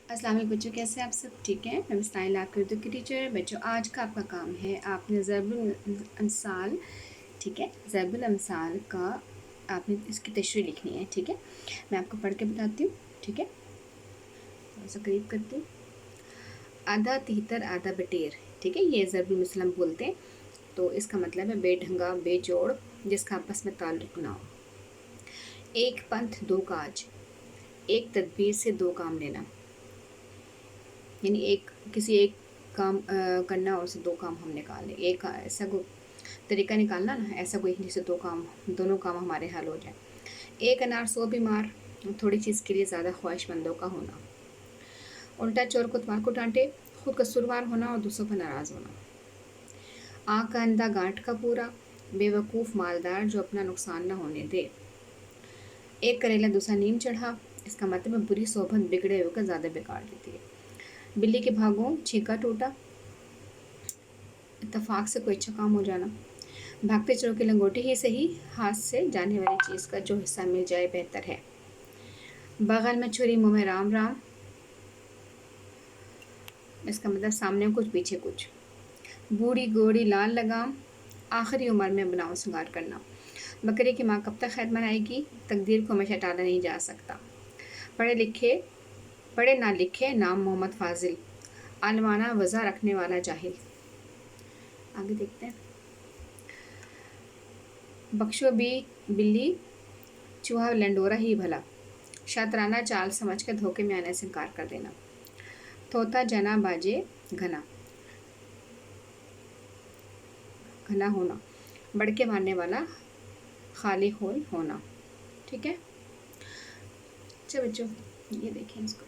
अस्सलाम वालेकुम बच्चों, कैसे हैं आप सब? ठीक हैं। मैं मुस्ताइल आपकी उर्दू की टीचर। बच्चों, आज का आपका काम है, आपने ज़रबुल अमसाल, ठीक है, ज़रबुल अमसाल का आपने इसकी तशरीह लिखनी है। ठीक है, मैं आपको पढ़ के बताती हूँ। ठीक है, थोड़ा सा करीब करती हूँ। आधा तिहत्तर आधा बटेर, ठीक है, ये ज़रबुल मिसलम बोलते हैं। तो इसका मतलब है बेढंगा, बेजोड़, जिसका आपस में ताल्लुक ना हो। एक पंथ दो काज, एक तदबीर से दो काम लेना, यानी किसी एक काम करना और उसे दो काम हम निकाल लें। एक ऐसा कोई तरीका निकालना ना, ऐसा कोई जिससे दोनों काम हमारे हल हो जाए। एक अनार सौ बीमार, थोड़ी चीज़ के लिए ज़्यादा ख्वाहिशमंदों का होना। उल्टा चोर कोतवाल को डांटे, खुद कसूरवार होना और दूसरों पर नाराज़ होना। आँख का अंधा गांठ का पूरा, बेवकूफ़ मालदार जो अपना नुकसान न होने दे। एक करेला दूसरा नीम चढ़ा, इसका मतलब बुरी सोबत बिगड़े होकर ज़्यादा बिगाड़ देती है। बिल्ली के भागों छींका टूटा, इत्तेफाक से कोई अच्छा काम हो जाना। भागते चोर की लंगोटी ही सही, हाथ से जाने वाली चीज़ का जो हिस्सा मिल जाए बेहतर है। बगल में छुरी मुंह में राम राम, इसका मतलब सामने कुछ पीछे कुछ। बूढ़ी गोड़ी लाल लगाम, आखिरी उम्र में बनाओ श्रृंगार करना। बकरे की माँ कब तक खैर मनाएगी, तकदीर को हमेशा टाला नहीं जा सकता। पढ़े ना लिखे नाम मोहम्मद फाजिल, आलमाना वज़ा रखने वाला जाहिल। आगे देखते हैं। बख्शो भी बिल्ली, चूहा लंडोरा ही भला, शातराना चाल समझ कर धोखे में आने से इनकार कर देना। तोता जना बाजे घना, घना होना, बढ़ के मारने वाला, खाली होल होना। ठीक है, अच्छा बच्चों, ये देखें इसको।